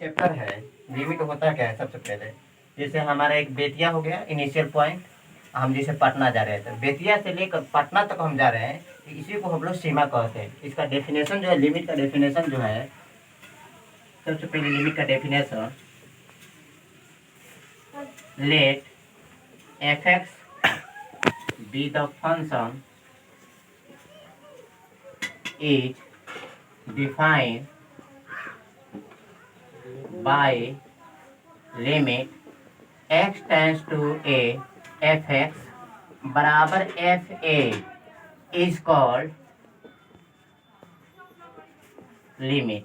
Chapter है limit होता क्या है। सबसे पहले जैसे हमारा एक बेतिया हो गया इनिशियल पॉइंट, हम जैसे पटना जा रहे थे, बेतिया से लेकर पटना तक हम जा रहे हैं, इसी को हम लोग सीमा कहते हैं। इसका डेफिनेशन जो है, लिमिट का डेफिनेशन जो है, सबसे पहले लिमिट का definition, let f x be the function is defined by limit x tends to a f x बराबर f a is called limit।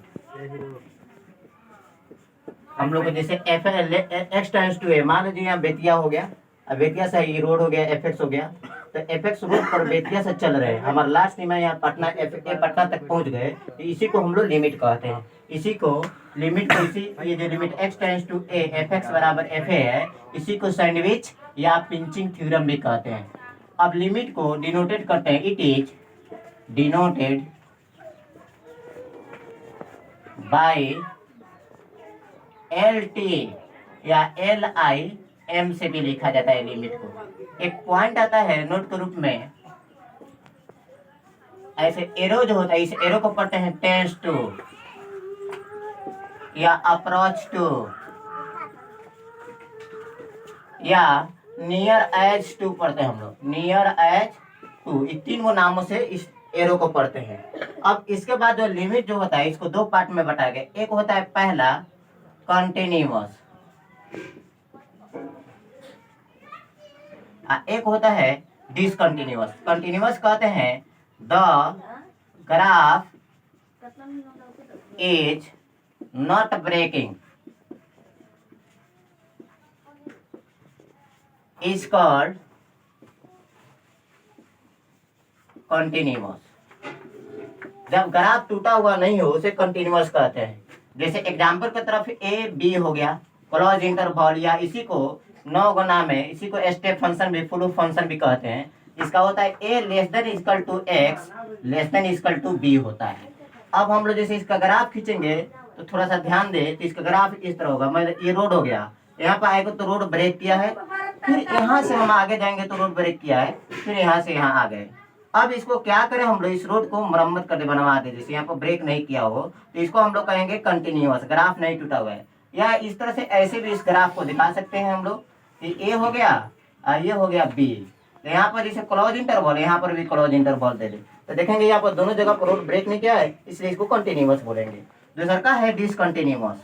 हम लोग को जैसे एफ एक्स टेंस टू ए, मान लीजिए यहाँ बेतिया हो गया, अब बेतिया से ये रोड हो गया, एफ एक्स हो गया, तो एफ एक्स रोड पर बेतिया से चल रहे हैं, हमारा लास्ट में यहाँ पटना पटना तक पहुंच गए, तो इसी को हम लोग लिमिट कहते हैं। इसी को लिमिट को इसी ये जो limit x tends to a f x बराबर एफ ए है, इसी को सैंडविच या पिंचिंग थ्योरम भी कहते हैं। अब लिमिट को डिनोटेड करते हैं, it is denoted by L T या एल आई एम से भी लिखा जाता है लिमिट को। एक पॉइंट आता है नोट के रूप में, ऐसे एरो जो होता है, इस एरो को पढ़ते हैं टेंस टू या अप्रोच टू या नियर एज टू पढ़ते हैं हम लोग, नियर एज टू, इन तीन वो नामों से इस एरो को पढ़ते हैं। अब इसके बाद जो लिमिट जो होता है, इसको दो पार्ट में बटाया गया। एक होता है पहला कंटिन्यूअस, एक होता है डिसकंटिन्यूअस। कंटिन्यूअस कहते हैं the graph is not breaking is called continuous. जब ग्राफ टूटा हुआ नहीं हो उसे कंटिन्यूअस कहते हैं। जैसे एग्जाम्पल की तरफ ए बी हो गया, क्लोज इंटरवल, या इसी को 9 गुना में इसी को स्टेप फंक्शन भी, फुल फंक्शन भी कहते हैं। इसका होता है a less than equal to x less than equal to b होता है। अब हम लोग जैसे इसका ग्राफ खींचेंगे तो थोड़ा सा ध्यान दे, तो इसका ग्राफ इस तरह होगा। मैं ये रोड हो गया, यहाँ पर आएगा तो रोड ब्रेक किया है, फिर यहाँ से हम आगे जाएंगे तो रोड ब्रेक किया है, फिर यहाँ से यहाँ आ गए। अब इसको क्या करें हम लोग, इस रोड को मरम्मत करके बनवा दे, जैसे यहाँ पर ब्रेक नहीं किया हो तो इसको हम लोग कहेंगे कंटिन्यूअस, ग्राफ नहीं टूटा हुआ है। या इस तरह से ऐसे भी इस ग्राफ को दिखा सकते हैं हम लोग, ए हो गया और ये हो गया बी, तो यहाँ पर जैसे क्लोज इंटरवल, यहाँ पर भी क्लोज इंटरवल दे दे, तो देखेंगे यहाँ पर दोनों जगह पर रोड ब्रेक नहीं किया है, इसलिए इसको कंटिन्यूअस बोलेंगे। दूसरा का है डिसकंटिन्यूअस।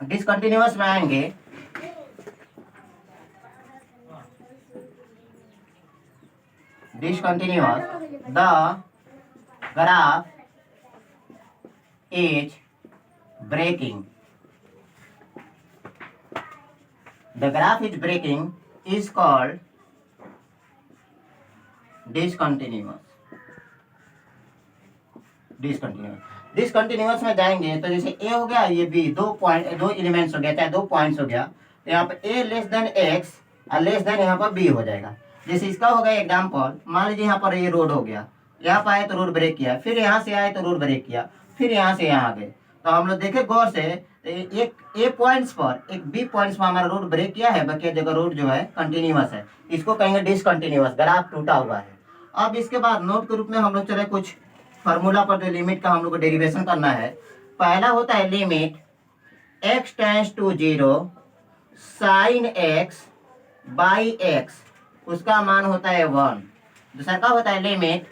डिसकंटिन्यूअस में आएंगे discontinuous, the graph is breaking, the graph is breaking is called discontinuous। Discontinuous में जाएंगे तो जैसे ए हो गया, ये बी, दो एलिमेंट्स हो गया, चाहे 2 पॉइंट्स हो गया, तो यहाँ पर ए लेस देन एक्स और लेस देन यहाँ पर बी हो जाएगा। जैसे इसका हो गया एग्जाम्पल, मान लीजिए यहाँ पर ये रोड हो गया, यहाँ पर आए तो रोड ब्रेक किया, फिर यहाँ से आए तो रोड ब्रेक किया, फिर यहाँ से यहाँ आ गए, तो हम लोग देखे गौर से, एक ए पॉइंट्स पर एक बी पॉइंट्स पर हमारा रोड ब्रेक किया है, बाकी जगह रोड जो है कंटिन्यूअस है, इसको कहेंगे डिसकंटिन्यूअस, ग्राफ टूटा हुआ है। अब इसके बाद नोट के रूप में हम लोग चले कुछ फार्मूला पर, जो लिमिट का हम लोग को डेरिवेशन करना है। पहला होता है limit x tends to 0 sine x by x, उसका मान होता है 1। दूसरा का होता है limit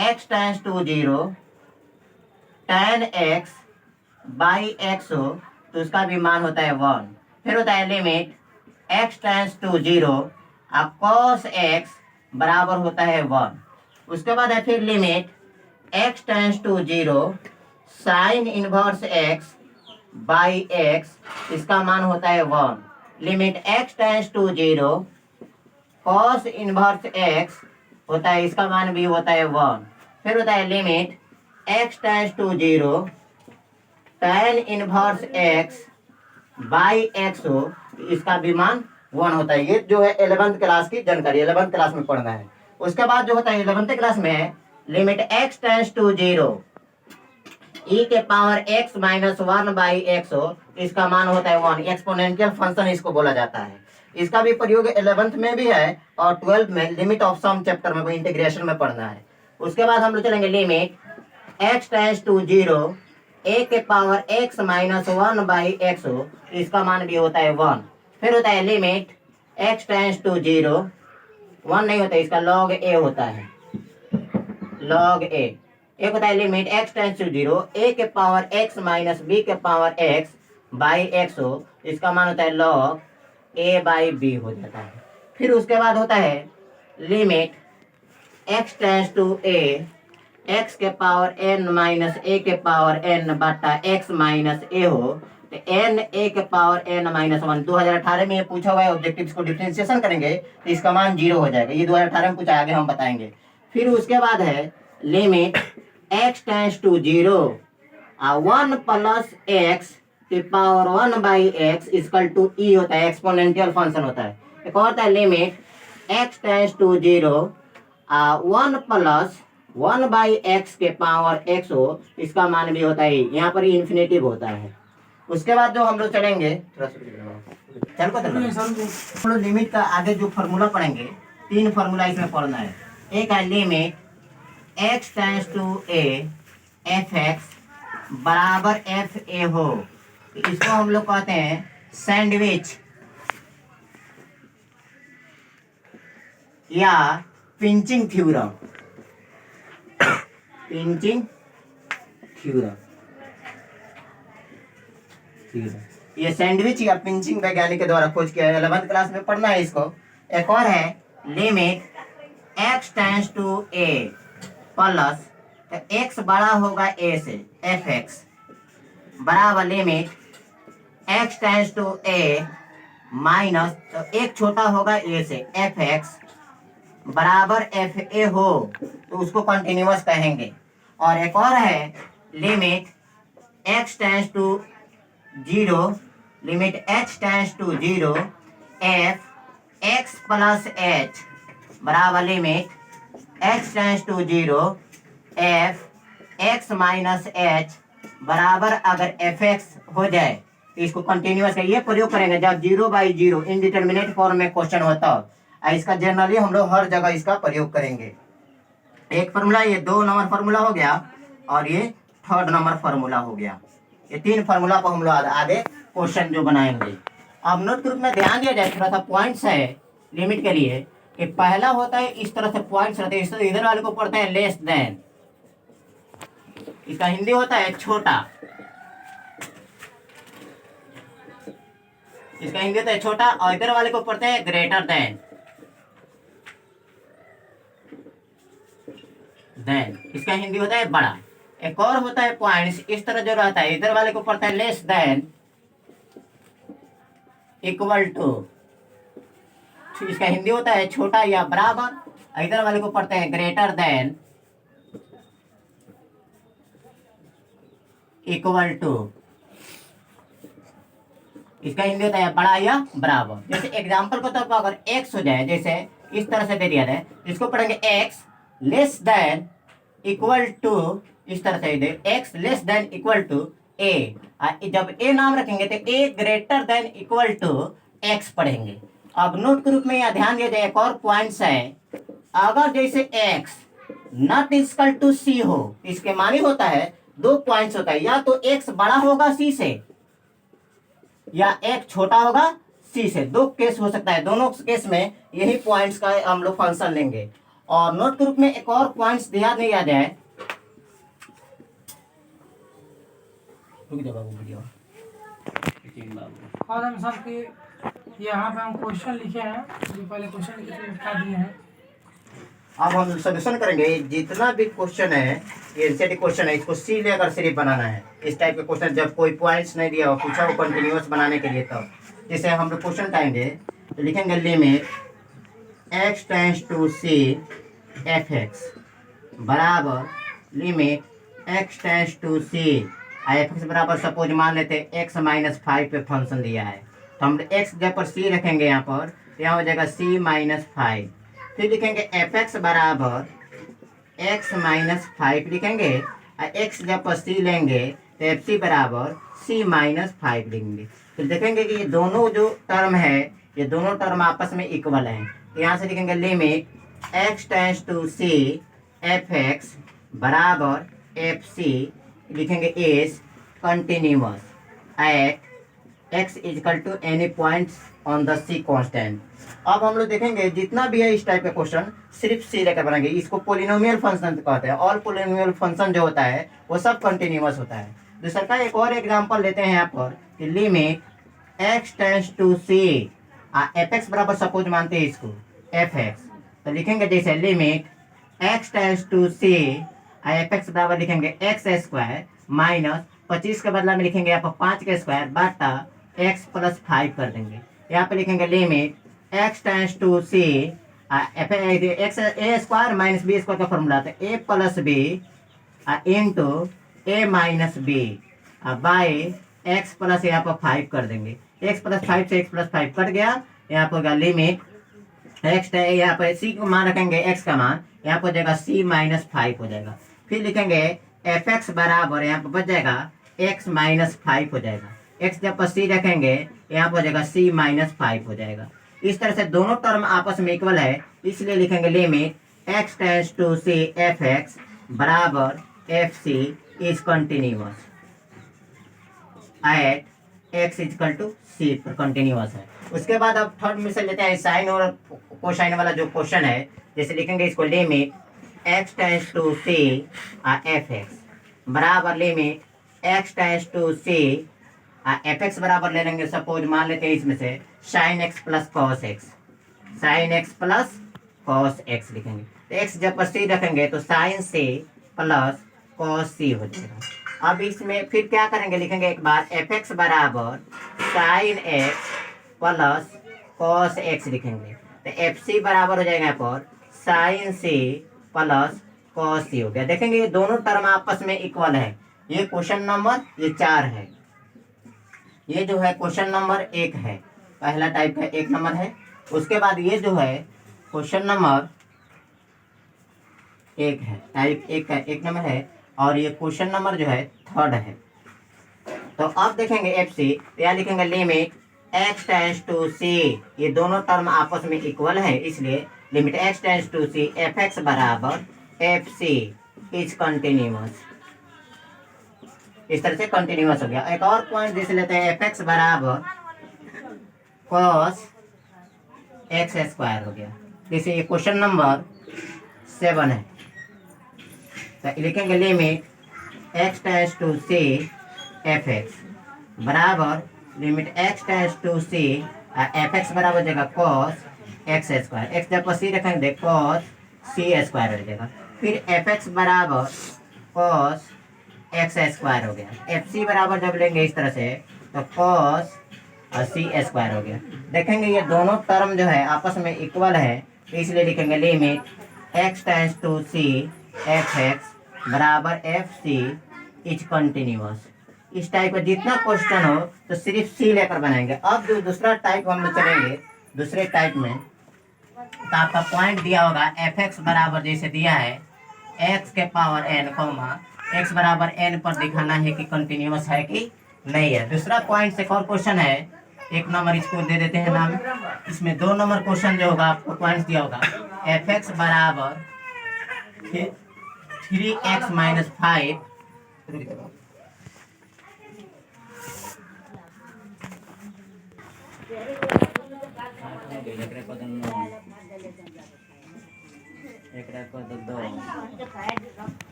x tends to 0 tan x by x हो, तो उसका भी मान होता है 1। फिर होता है limit x tends to 0 cos x बराबर होता है 1। उसके बाद है फिर limit x tends to 0 sine inverse x by x, इसका मान होता है 1। Limit x tends to 0 cos inverse x होता है, इसका मान भी होता है 1। फिर होता है limit x tends to 0 tan inverse x by x हो, इसका भी मान 1 होता है। ये जो है 11th क्लास की जानकारी, 11th क्लास में पढ़ना है। उसके बाद जो होता है 11th क्लास में लिमिट x टेंस टू 0 ई के पावर एक्स माइनस 1/x हो, इसका मान होता है 1। एक्सपोनेंशियल फंक्शन इसको बोला जाता है। इसका भी प्रयोग 11th में भी है और 12th में लिमिट ऑफ सम चैप्टर में, वो इंटीग्रेशन में पढ़ना है। उसके बाद हम लोग चलेंगे limit x tends to 0 a के पावर x माइनस 1/x हो, इसका मान भी होता है 1। फिर होता है लिमिट x टेंड्स टू 0, 1 नहीं होता, इसका log a होता है, log a। एक होता है limit x tends to 0 a के पावर x माइनस b के पावर x बाई x हो, इसका मान होता है log a बाई b हो जाता है। फिर उसके बाद होता है limit x tends to a x के पावर n माइनस a के पावर n बटा x माइनस a हो, तो n a के पावर n माइनस 1। 2018 में ये पूछा हुआ है, ऑब्जेक्टिव्स को डिफरेंशिएशन करेंगे तो इसका मान 0 हो जाएगा। ये 2018 में पूछा, आगे हम बताएंगे। फिर उसके बाद है limit x tends to 0 1 plus x की power 1/x equal to e होता है, एक्सपोनेंशियल फंक्शन होता है। एक और होता है limit x tends to 0 1 plus 1/x के पावर x हो, इसका मान भी होता है, यहाँ पर इन्फिनेटिव होता है। उसके बाद जो हम लोग चलेंगे हम लोग लिमिट का आगे जो फॉर्मूला पढ़ेंगे, 3 फॉर्मूला इसमें पढ़ना है। एक है limit x tends to a fx बराबर एफ ए हो, इसको हम लोग कहते हैं सैंडविच या पिंचिंग थ्योरम। पिंचिंग थ्योरम, ये सैंडविच या पिंचिंग वैज्ञानिक के द्वारा खोज किया है, 11th क्लास में पढ़ना है इसको। एक और है limit x tends to a plus, तो x बड़ा होगा a से, fx बराबर limit x tends to a minus, तो एक छोटा होगा a से, fx बराबर fa हो, तो उसको कंटिन्यूअस कहेंगे। और एक और है limit x tends to 0 limit h tends to 0 f x plus h बराबर limit h tends to 0 f x minus h बराबर अगर fx हो जाए तो इसको कंटिन्यूअस का ये प्रयोग करेंगे जब 0/0 इनडिटरमिनेट फॉर्म में क्वेश्चन होता हो। इसका जनरली हम लोग हर जगह इसका प्रयोग करेंगे। एक फार्मूला, ये 2 नंबर फार्मूला हो गया और ये 3rd नंबर फार्मूला हो गया। ये 3 फार्मूला पर हम लोग आगे क्वेश्चन जो बनाएंगे। अब नोट ग्रुप में ध्यान दिया जाए, थोड़ा सा पॉइंट्स है लिमिट के लिए कि पहला होता है इस तरह से पॉइंट्स रहते हैं, इधर वाले को पढ़ते हैं लेस देन, इसका हिंदी होता है छोटा, इसका हिंदी होता है छोटा, और इधर वाले को पढ़ते हैं ग्रेटर देन, इसका हिंदी होता है बड़ा। एक और होता है पॉइंट्स इस तरह जो रहता है, इधर वाले को पढ़ता है लेस देन, इक्वल टू, इसका हिंदी होता है छोटा या बराबर, इधर वाले को पढ़ते हैं ग्रेटर देन, इक्वल टू, इसका हिंदी होता है बड़ा या बराबर। जैसे एग्जांपल के तौर पर अगर x हो जाए, जैसे इस तरह से दे दिया जाए, इसको पढ़ेंगे x less than equal to, इस तरह से दे x less than equal to a, जब a नाम रखेंगे तो a greater than equal to x पढ़ेंगे। अब नोट के रूप में यहाँ ध्यान दिया जाए, एक और पॉइंट्स है, अगर जैसे x not equal to c हो, इसके मानी होता है 2 पॉइंट्स होता है, या तो x बड़ा होगा c से या x छोटा होगा c से, 2 केस हो सकता है, दोनों केस में यही पॉइंट्स का हम लोग फंक्शन लेंगे। और नोट के रूप में एक और पॉइंट्स ध्यान दिया जाए, और हम सब के यहाँ पे हम क्वेश्चन लिखे हैं, जो पहले क्वेश्चन लिखे थे लिखा दिए हैं। अब हम सॉल्यूशन करेंगे, जितना भी क्वेश्चन है ये एनसीईआरटी क्वेश्चन है, इसको सी लेकर सिर्फ बनाना है। इस टाइप के क्वेश्चन जब कोई पॉइंट्स नहीं दिया हो, पूछा हो कंटिन्यूअस बनाने के लिए, तब जैसे हम लोग क्वेश्चन टाएंगे तो लिखेंगे limit x tends to c fx बराबर limit x tends to c fx बराबर, सपोज मान लेते हैं x माइनस 5 पे फंक्शन दिया है, तो हम x जगह पर c रखेंगे, यहाँ पर यहाँ हो जाएगा c माइनस 5। फिर लिखेंगे fx बराबर x माइनस 5 लिखेंगे, एक्स जब सी लेंगे तो एफ सी बराबर सी माइनस 5 लेंगे। तो देखेंगे कि ये दोनों जो टर्म है ये दोनों टर्म आपस में इक्वल हैं। तो यहाँ से लिखेंगे limit x tends to C F x बराबर एफ सी लिखेंगे is continuous at x is equal to any points on the c constant. अब हम लोग देखेंगे जितना भी है इस टाइप का क्वेश्चन सिर्फ सी लेकर बनाएंगे। इसको पोलिनोमियल फंक्शन कहते हैं। ऑल पोलिनोमियल फंक्शन जो होता है वो सब कंटिन्यूअस होता है। दूसरा का एक और एग्जांपल लेते हैं यहाँ पर कि limit x tends to C F x बराबर सपोज मानते हैं इसको एफ एक्स। तो लिखेंगे जैसे limit x tends to C F x बराबर लिखेंगे एक्स स्क्वायर माइनस 25 के बदला में लिखेंगे यहाँ पर 5 के स्क्वायर बाटा x प्लस 5 कर देंगे। यहाँ पे लिखेंगे limit x tends to c x a square minus b square का फॉर्मूला था a plus b into a minus b by x plus यहाँ पर 5 कर देंगे। x प्लस 5 से x प्लस 5 कट गया। यहाँ पर होगा लिमिट एक्स यहाँ पर सी को मान रखेंगे x का मान यहाँ पर हो जाएगा c माइनस 5 हो जाएगा। फिर लिखेंगे एफ एक्स बराबर यहाँ पर बच जाएगा x माइनस 5 हो जाएगा। x जब पर c रखेंगे यहाँ पर हो जाएगा c माइनस 5 हो जाएगा। इस तरह से दोनों टर्म आपस में इक्वल है इसलिए लिखेंगे limit x tends to C F x बराबर f c is continuous at x is equal to c पर कंटिन्यूअस है। उसके बाद अब थर्ड में से लेते हैं साइन और कोसाइन वाला जो क्वेश्चन है। जैसे लिखेंगे इसको limit x tends to C F x बराबर limit x tends to C F x बराबर ले लेंगे सपोज मान लेते हैं इसमें से sine x plus cos x sine x plus cos x लिखेंगे। तो एक्स जब पर सी रखेंगे तो sine c plus cos c हो जाएगा। अब इसमें फिर क्या करेंगे लिखेंगे एक बार एफ एक्स बराबर sine x plus cos x लिखेंगे। तो एफ सी बराबर हो जाएगा यहाँ पर sign c plus cos c हो गया। देखेंगे ये दोनों टर्म आपस में इक्वल है। ये क्वेश्चन नंबर ये 4 है। ये जो है क्वेश्चन नंबर 1 है पहला टाइप का 1 नंबर है। उसके बाद ये जो है क्वेश्चन नंबर 1 है टाइप 1 का 1 नंबर है और ये क्वेश्चन नंबर जो है 3rd है। तो अब देखेंगे एफ सी यहाँ लिखेंगे limit x tends to c ये दोनों टर्म आपस में इक्वल है इसलिए limit x tends to C F x बराबर एफ सी इज कंटिन्यूअस। इस तरह से कंटिन्यूअस हो गया। एक और पॉइंट देख लेते हैं एफ एक्स बराबर कॉस एक्स स्क्वायर हो गया। जैसे ये क्वेश्चन नंबर 7 है। तो लिखेंगे limit x tends to C F x बराबर limit x tends to C F x बराबर हो जाएगा कॉस एक्स स्क्वायर। एक्स जब सी रखेंगे कॉस सी स्क्वायर हो जाएगा। फिर एफ एक्स बराबर कॉस एक्स स्क्वायर हो गया। एफ सी बराबर जब लेंगे इस तरह से तो कॉस और सी स्क्वायर हो गया। देखेंगे ये दोनों टर्म जो है आपस में इक्वल है तो इसलिए लिखेंगे limit x tends to C F x बराबर एफ सी इज कंटिन्यूअस। इस टाइप का जितना क्वेश्चन हो तो सिर्फ सी लेकर बनाएंगे। अब जो दूसरा टाइप हम लोग चलेंगे दूसरे टाइप में तो आपका पॉइंट दिया होगा एफ एक्स बराबर जैसे दिया है एक्स के पावर एन कॉमा एक्स बराबर एन पर दिखाना है कि कंटिन्यूअस है कि नहीं है। दूसरा पॉइंट से एक और क्वेश्चन है 1 नंबर इसको दे देते हैं नाम। इसमें 2 नंबर क्वेश्चन जो होगा आपको पॉइंट दिया होगा एफ एक्स बराबर 3x माइनस 5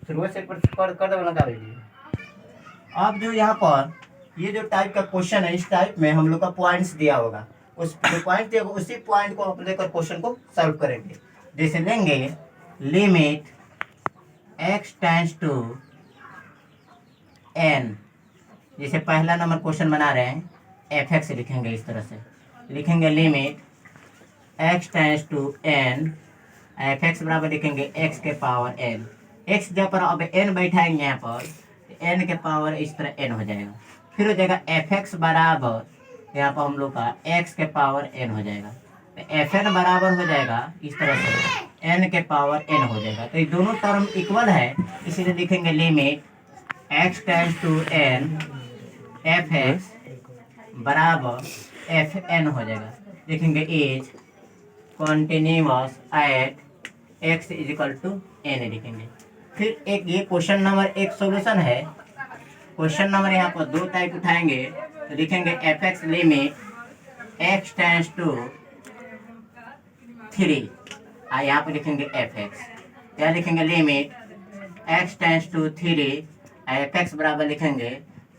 शुरुआत से कर दो लगा दीजिए। अब जो यहाँ पर ये जो टाइप का क्वेश्चन है इस टाइप में हम लोग का पॉइंट्स दिया होगा। उस जो पॉइंट दिया होगा उसी पॉइंट को आप लेकर क्वेश्चन को सॉल्व करेंगे। जैसे लेंगे limit x tends to n जैसे पहला नंबर क्वेश्चन बना रहे हैं एफ एक्स लिखेंगे इस तरह से लिखेंगे limit x tends to n f x बराबर लिखेंगे x के पावर n। x जब पर अब n बैठाएंगे यहाँ पर n के पावर इस तरह n हो जाएगा। फिर हो जाएगा एफ एक्स बराबर, यहाँ पर हम लोग का एक्स के पावर एन हो जाएगा, तो एफ एन बराबर हो जाएगा इस तरह से एन के पावर एन हो जाएगा। तो ये दोनों टर्म इक्वल है, इसीलिए लिखेंगे limit x tends to n f x बराबर एफ एन हो जाएगा। लिखेंगे is continuous at x is equal to n लिखेंगे। फिर एक ये क्वेश्चन नंबर एक सॉल्यूशन है। क्वेश्चन नंबर यहाँ पर दो टाइप उठाएंगे, तो लिखेंगे f x limit x tends to 3, यहाँ पे लिखेंगे एफ एक्स, यहाँ लिखेंगे limit x tends to 3 f x बराबर लिखेंगे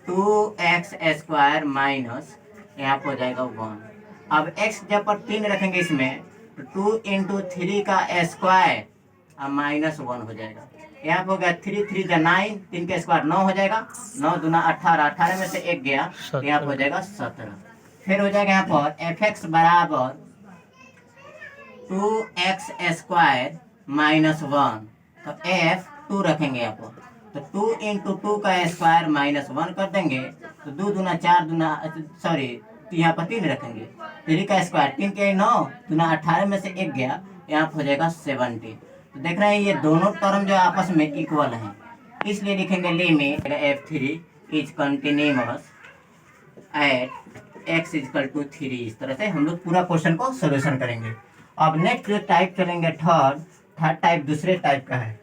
2x² माइनस यहाँ पर हो जाएगा 1। अब x जब पर 3 रखेंगे इसमें, तो 2 इंटू 3 का स्क्वायर और माइनस 1 हो जाएगा। यहाँ पर हो गया 3 3 जा 9, 3 का स्क्वायर 9 हो जाएगा, 9 दूना 18, 18 में से 1 गया तो यहाँ पर हो जाएगा 17। फिर हो जाएगा यहाँ पर एफ एक्स बराबर 2x² माइनस 1, तो एफ 2 रखेंगे यहाँ पर, तो 2 इंटू 2 का स्क्वायर माइनस 1 कर देंगे, तो 2 दूना 4 दूना सॉरी तो यहाँ पर 3 रखेंगे, 3 का स्क्वायर 3 के 9 दूना 18 में से 1 गया, यहाँ पर हो जाएगा 70। तो देख रहे हैं ये दोनों टर्म जो आपस में इक्वल हैं, इसलिए लिखेंगे limit f3 is continuous at x equal to 3। इस तरह से हम लोग पूरा क्वेश्चन को सोल्यूशन करेंगे। अब नेक्स्ट जो टाइप चलेंगे थर्ड टाइप दूसरे टाइप का है।